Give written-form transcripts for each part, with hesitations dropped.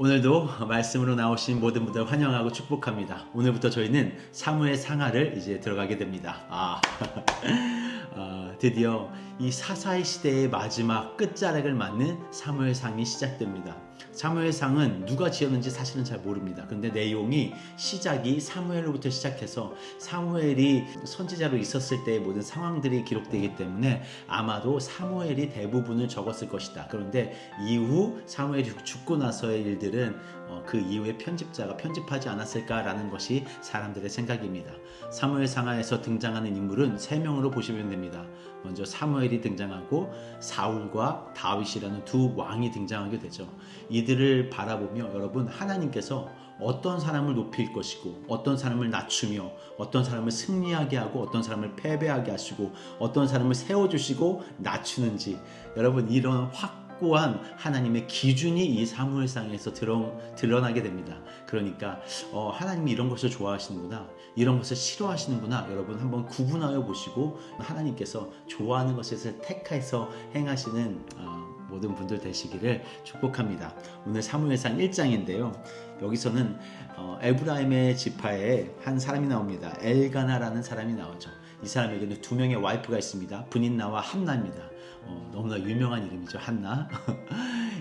오늘도 말씀으로 나오신 모든 분들 환영하고 축복합니다. 오늘부터 저희는 사무엘 상하를 이제 들어가게 됩니다. 드디어 이 사사의 시대의 마지막 끝자락을 맞는 사무엘상이 시작됩니다. 사무엘상은 누가 지었는지 사실은 잘 모릅니다. 근데 내용이 시작이 사무엘로부터 시작해서 사무엘이 선지자로 있었을 때의 모든 상황들이 기록되기 때문에 아마도 사무엘이 대부분을 적었을 것이다. 그런데 이후 사무엘이 죽고 나서의 일들은 그 이후에 편집자가 편집하지 않았을까라는 것이 사람들의 생각입니다. 사무엘 상하에서 등장하는 인물은 3명으로 보시면 됩니다. 먼저 사무엘이 등장하고 사울과 다윗이라는 두 왕이 등장하게 되죠. 이들을 바라보며 여러분, 하나님께서 어떤 사람을 높일 것이고 어떤 사람을 낮추며 어떤 사람을 승리하게 하고 어떤 사람을 패배하게 하시고 어떤 사람을 세워주시고 낮추는지, 여러분, 이런 확고한 하나님의 기준이 이 사무엘상에서 드러나게 됩니다. 그러니까 하나님이 이런 것을 좋아하시는구나, 이런 것을 싫어하시는구나, 여러분 한번 구분하여 보시고 하나님께서 좋아하는 것을 택해서 행하시는 모든 분들 되시기를 축복합니다. 오늘 사무엘상 1장인데요. 여기서는 에브라임의 지파에 한 사람이 나옵니다. 엘가나라는 사람이 나오죠. 이 사람에게는 2명의 와이프가 있습니다. 브닌나와 한나입니다. 너무나 유명한 이름이죠, 한나.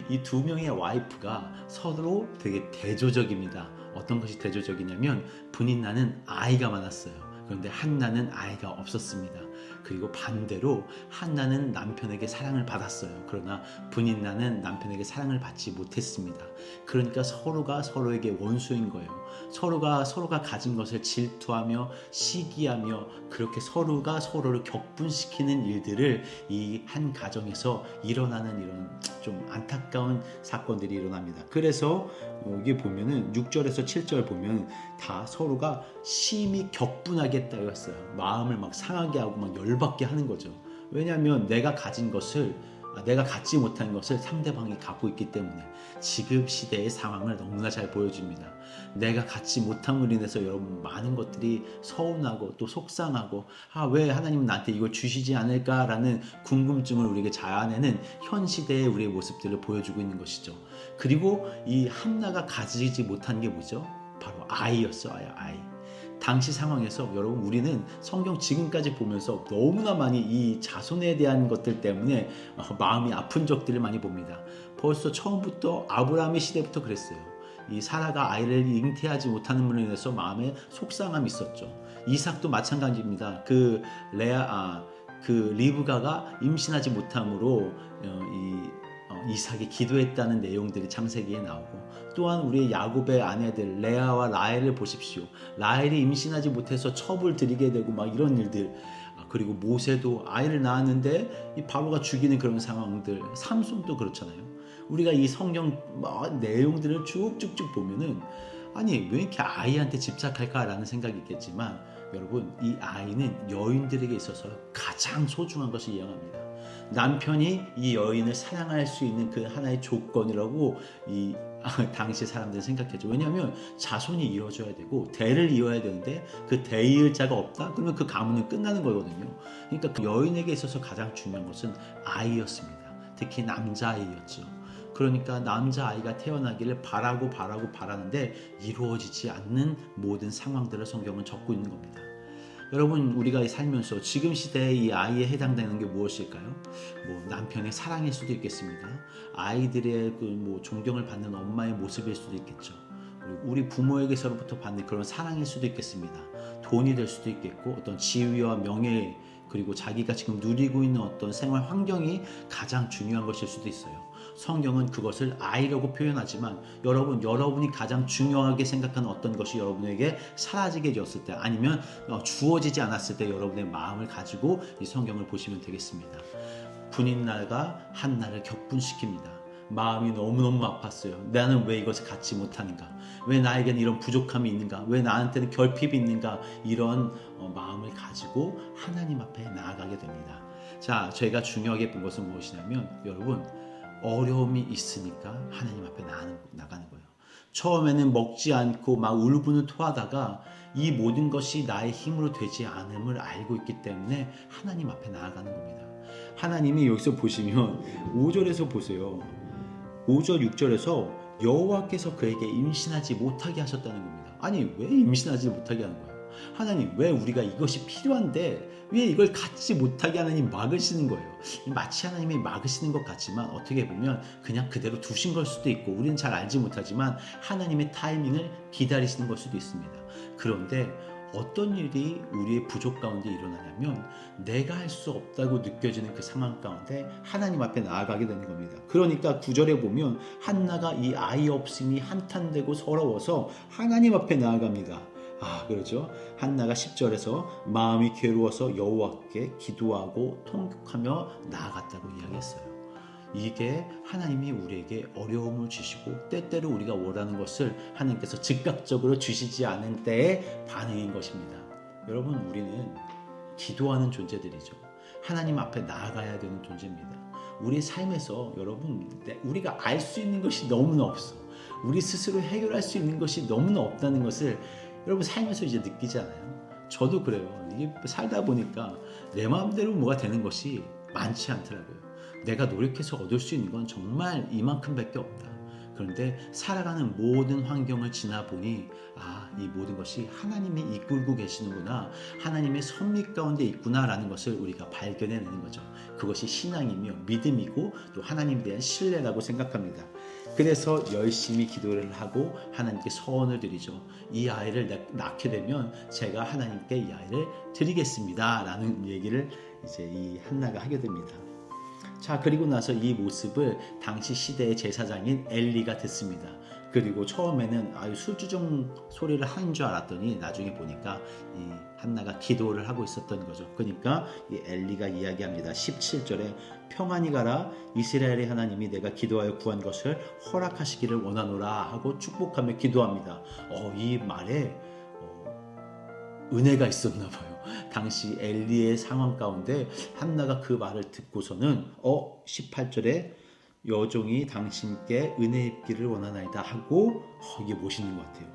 이 2명의 와이프가 서로 되게 대조적입니다. 어떤 것이 대조적이냐면 브닌나는 아이가 많았어요. 그런데 한나는 아이가 없었습니다. 그리고 반대로 한나는 남편에게 사랑을 받았어요. 그러나 브닌나는 남편에게 사랑을 받지 못했습니다. 그러니까 서로가 서로에게 원수인 거예요. 서로가 가진 것을 질투하며 시기하며 그렇게 서로가 서로를 격분시키는 일들을 이 한 가정에서 일어나는 이런 좀 안타까운 사건들이 일어납니다. 그래서 여기 보면은 6절에서 7절 보면 다 서로가 심히 격분하게 했어요. 마음을 막 상하게 하고 막 열받게 하는 거죠. 왜냐하면 내가 가진 것을, 내가 갖지 못한 것을 상대방이 갖고 있기 때문에. 지금 시대의 상황을 너무나 잘 보여줍니다. 내가 갖지 못함으로 인해서 여러분 많은 것들이 서운하고 또 속상하고, 왜 하나님은 나한테 이걸 주시지 않을까라는 궁금증을 우리에게 자아내는 현 시대의 우리의 모습들을 보여주고 있는 것이죠. 그리고 이 한나가 가지지 못한 게 뭐죠? 바로 아이였어요. 아이. 당시 상황에서 여러분, 우리는 성경 지금까지 보면서 너무나 많이 이 자손에 대한 것들 때문에 마음이 아픈 적들을 많이 봅니다. 벌써 처음부터 아브라함의 시대부터 그랬어요. 이 사라가 아이를 잉태하지 못하는 분으로 인해서 마음에 속상함이 있었죠. 이삭도 마찬가지입니다. 그 리브가가 임신하지 못함으로 이삭이 기도했다는 내용들이 창세기에 나오고, 또한 우리 야곱의 아내들 레아와 라헬을 보십시오. 라헬이 임신하지 못해서 첩을 들이게 되고 막 이런 일들. 그리고 모세도 아이를 낳았는데 이 바로가 죽이는 그런 상황들. 삼손도 그렇잖아요. 우리가 이 성경 내용들을 쭉쭉쭉 보면은 아니, 왜 이렇게 아이한테 집착할까라는 생각이 있겠지만, 여러분, 이 아이는 여인들에게 있어서 가장 소중한 것을 이해합니다. 남편이 이 여인을 사랑할 수 있는 그 하나의 조건이라고 이 당시 사람들은 생각했죠. 왜냐하면 자손이 이어져야 되고 대를 이어야 되는데 그 대이을 자가 없다? 그러면 그 가문은 끝나는 거거든요. 그러니까 그 여인에게 있어서 가장 중요한 것은 아이였습니다. 특히 남자아이였죠. 그러니까 남자아이가 태어나기를 바라는데 이루어지지 않는 모든 상황들을 성경은 적고 있는 겁니다. 여러분, 우리가 살면서 지금 시대에 이 아이에 해당되는 게 무엇일까요? 남편의 사랑일 수도 있겠습니다. 아이들의 존경을 받는 엄마의 모습일 수도 있겠죠. 그리고 우리 부모에게서부터 받는 그런 사랑일 수도 있겠습니다. 돈이 될 수도 있겠고, 어떤 지위와 명예, 그리고 자기가 지금 누리고 있는 어떤 생활 환경이 가장 중요한 것일 수도 있어요. 성경은 그것을 아이라고 표현하지만, 여러분이 가장 중요하게 생각하는 어떤 것이 여러분에게 사라지게 되었을 때, 아니면 주어지지 않았을 때 여러분의 마음을 가지고 이 성경을 보시면 되겠습니다. 분인나가 한나를 격분시킵니다. 마음이 너무너무 아팠어요. 나는 왜 이것을 갖지 못하는가? 왜 나에게는 이런 부족함이 있는가? 왜 나한테는 결핍이 있는가? 이런 마음을 가지고 하나님 앞에 나아가게 됩니다. 자, 저희가 중요하게 본 것은 무엇이냐면, 여러분, 어려움이 있으니까 하나님 앞에 나가는 거예요. 처음에는 먹지 않고 막 울분을 토하다가 이 모든 것이 나의 힘으로 되지 않음을 알고 있기 때문에 하나님 앞에 나아가는 겁니다. 하나님이 여기서 보시면 5절에서 보세요. 5절 6절에서 여호와께서 그에게 임신하지 못하게 하셨다는 겁니다. 아니 왜 임신하지 못하게 하는 거예요? 하나님 왜 우리가 이것이 필요한데 왜 이걸 갖지 못하게 하나님 막으시는 거예요? 마치 하나님이 막으시는 것 같지만 어떻게 보면 그냥 그대로 두신 걸 수도 있고 우리는 잘 알지 못하지만 하나님의 타이밍을 기다리시는 걸 수도 있습니다. 그런데 어떤 일이 우리의 부족 가운데 일어나냐면 내가 할 수 없다고 느껴지는 그 상황 가운데 하나님 앞에 나아가게 되는 겁니다. 그러니까 9절에 보면 한나가 이 아이 없음이 한탄되고 서러워서 하나님 앞에 나아갑니다. 그렇죠. 한나가 10절에서 마음이 괴로워서 여호와께 기도하고 통곡하며 나아갔다고 이야기했어요. 이게 하나님이 우리에게 어려움을 주시고 때때로 우리가 원하는 것을 하나님께서 즉각적으로 주시지 않은 때의 반응인 것입니다. 여러분 우리는 기도하는 존재들이죠. 하나님 앞에 나아가야 되는 존재입니다. 우리 삶에서 여러분 우리가 알 수 있는 것이 너무나 없어. 우리 스스로 해결할 수 있는 것이 너무나 없다는 것을 여러분 삶에서 이제 느끼잖아요. 저도 그래요. 이게 살다 보니까 내 마음대로 뭐가 되는 것이 많지 않더라고요. 내가 노력해서 얻을 수 있는 건 정말 이만큼밖에 없다. 그런데 살아가는 모든 환경을 지나 보니 이 모든 것이 하나님이 이끌고 계시는구나, 하나님의 섭리 가운데 있구나라는 것을 우리가 발견해내는 거죠. 그것이 신앙이며 믿음이고 또 하나님에 대한 신뢰라고 생각합니다. 그래서 열심히 기도를 하고 하나님께 서원을 드리죠. 이 아이를 낳게 되면 제가 하나님께 이 아이를 드리겠습니다 라는 얘기를 이제 이 한나가 하게 됩니다. 자, 그리고 나서 이 모습을 당시 시대의 제사장인 엘리가 듣습니다. 그리고 처음에는 술주정 소리를 하는 줄 알았더니 나중에 보니까 이 한나가 기도를 하고 있었던 거죠. 그러니까 이 엘리가 이야기합니다. 17절에 평안히 가라, 이스라엘의 하나님이 내가 기도하여 구한 것을 허락하시기를 원하노라 하고 축복하며 기도합니다. 이 말에 은혜가 있었나 봐요. 당시 엘리의 상황 가운데 한나가 그 말을 듣고서는 18절에 여종이 당신께 은혜 입기를 원하나이다 하고 이게 멋있는 것 같아요.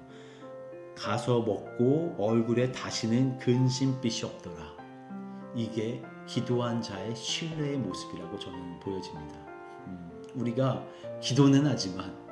가서 먹고 얼굴에 다시는 근심빛이 없더라. 이게 기도한 자의 신뢰의 모습이라고 저는 보여집니다. 우리가 기도는 하지만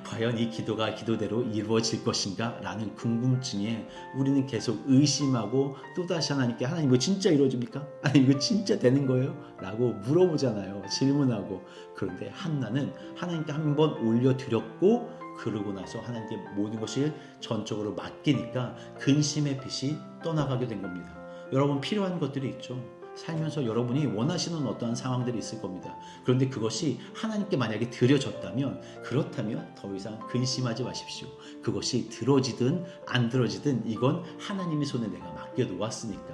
과연 이 기도가 기도대로 이루어질 것인가 라는 궁금증에 우리는 계속 의심하고 또다시 하나님께 하나님 이거 진짜 이루어집니까? 아니 이거 진짜 되는 거예요? 라고 물어보잖아요. 질문하고. 그런데 한나는 하나님께 한번 올려드렸고 그러고 나서 하나님께 모든 것을 전적으로 맡기니까 근심의 빛이 떠나가게 된 겁니다. 여러분 필요한 것들이 있죠. 살면서 여러분이 원하시는 어떠한 상황들이 있을 겁니다. 그런데 그것이 하나님께 만약에 드려졌다면 그렇다면 더 이상 근심하지 마십시오. 그것이 들어지든 안 들어지든 이건 하나님의 손에 내가 맡겨놓았으니까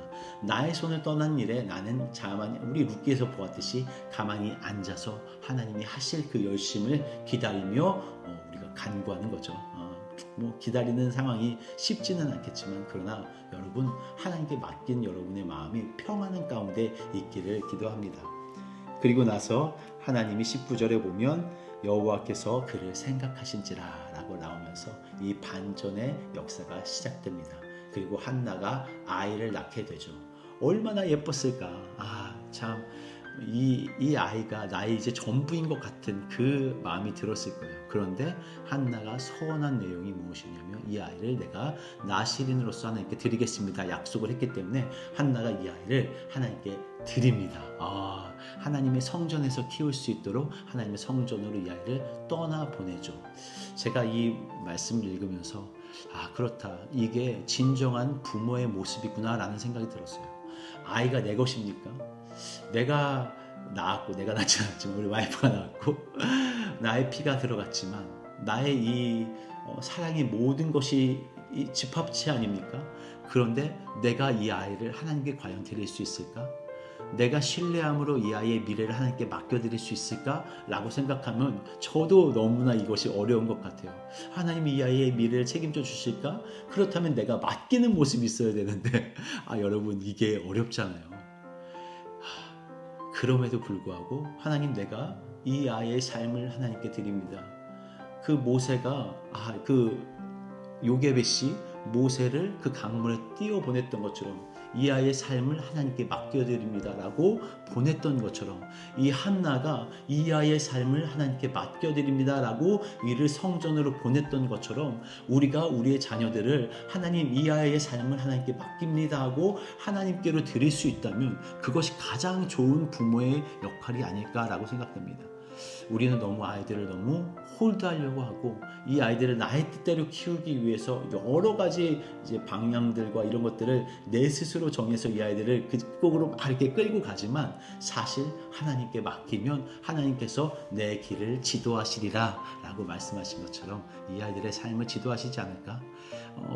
나의 손을 떠난 일에 나는 자만히 우리 룻기에서 보았듯이 가만히 앉아서 하나님이 하실 그 열심을 기다리며 우리가 간구하는 거죠. 기다리는 상황이 쉽지는 않겠지만 그러나 여러분 하나님께 맡긴 여러분의 마음이 평안한 가운데 있기를 기도합니다. 그리고 나서 하나님이 19절에 보면 여호와께서 그를 생각하신지라 라고 나오면서 이 반전의 역사가 시작됩니다. 그리고 한나가 아이를 낳게 되죠. 얼마나 예뻤을까. 참 이 아이가 나의 이제 전부인 것 같은 그 마음이 들었을 거예요. 그런데 한나가 서원한 내용이 무엇이냐면 이 아이를 내가 나시린으로서 하나님께 드리겠습니다 약속을 했기 때문에 한나가 이 아이를 하나님께 드립니다. 하나님의 성전에서 키울 수 있도록 하나님의 성전으로 이 아이를 떠나보내죠. 제가 이 말씀을 읽으면서 그렇다, 이게 진정한 부모의 모습이구나 라는 생각이 들었어요. 아이가 내 것입니까? 내가 낳았고 내가 낳지 않았지만 우리 와이프가 낳았고 나의 피가 들어갔지만 나의 이 사랑의 모든 것이 이 집합체 아닙니까? 그런데 내가 이 아이를 하나님께 과연 드릴 수 있을까? 내가 신뢰함으로 이 아이의 미래를 하나님께 맡겨드릴 수 있을까? 라고 생각하면 저도 너무나 이것이 어려운 것 같아요. 하나님이 이 아이의 미래를 책임져 주실까? 그렇다면 내가 맡기는 모습이 있어야 되는데 여러분 이게 어렵잖아요. 그럼에도 불구하고 하나님 내가 이 아이의 삶을 하나님께 드립니다. 그 모세가 그 요게벳이 모세를 그 강물에 띄워 보냈던 것처럼 이 아이의 삶을 하나님께 맡겨드립니다라고 보냈던 것처럼 이 한나가 이 아이의 삶을 하나님께 맡겨드립니다라고 이를 성전으로 보냈던 것처럼 우리가 우리의 자녀들을 하나님 이 아이의 삶을 하나님께 맡깁니다 하고 하나님께로 드릴 수 있다면 그것이 가장 좋은 부모의 역할이 아닐까라고 생각됩니다. 우리는 너무 아이들을 너무 홀드하려고 하고 이 아이들을 나의 뜻대로 키우기 위해서 여러 가지 이제 방향들과 이런 것들을 내 스스로 정해서 이 아이들을 그쪽으로 막 이렇게 끌고 가지만 사실 하나님께 맡기면 하나님께서 내 길을 지도하시리라 라고 말씀하신 것처럼 이 아이들의 삶을 지도하시지 않을까?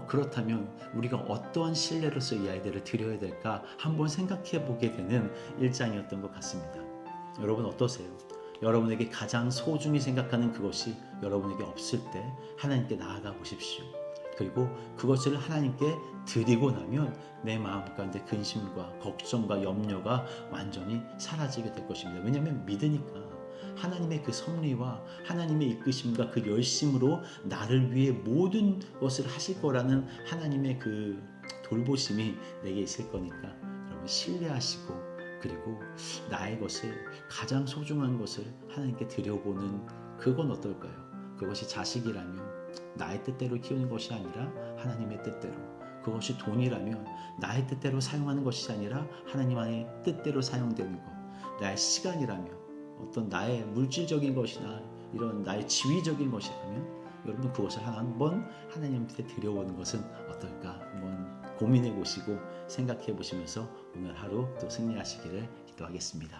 그렇다면 우리가 어떠한 신뢰로서 이 아이들을 드려야 될까 한번 생각해 보게 되는 일장이었던 것 같습니다. 여러분 어떠세요? 여러분에게 가장 소중히 생각하는 그것이 여러분에게 없을 때 하나님께 나아가 보십시오. 그리고 그것을 하나님께 드리고 나면 내 마음 가운데 근심과 걱정과 염려가 완전히 사라지게 될 것입니다. 왜냐하면 믿으니까 하나님의 그 섭리와 하나님의 이끄심과 그 열심으로 나를 위해 모든 것을 하실 거라는 하나님의 그 돌보심이 내게 있을 거니까 여러분 신뢰하시고 그리고 나의 것을 가장 소중한 것을 하나님께 드려보는 그건 어떨까요? 그것이 자식이라면 나의 뜻대로 키우는 것이 아니라 하나님의 뜻대로, 그것이 돈이라면 나의 뜻대로 사용하는 것이 아니라 하나님의 뜻대로 사용되는 것, 나의 시간이라면 어떤 나의 물질적인 것이나 이런 나의 지위적인 것이라면 여러분 그것을 한번 하나님한테 드려보는 것은 어떨까 한번 고민해 보시고 생각해 보시면서 오늘 하루 또 승리하시기를 기도하겠습니다.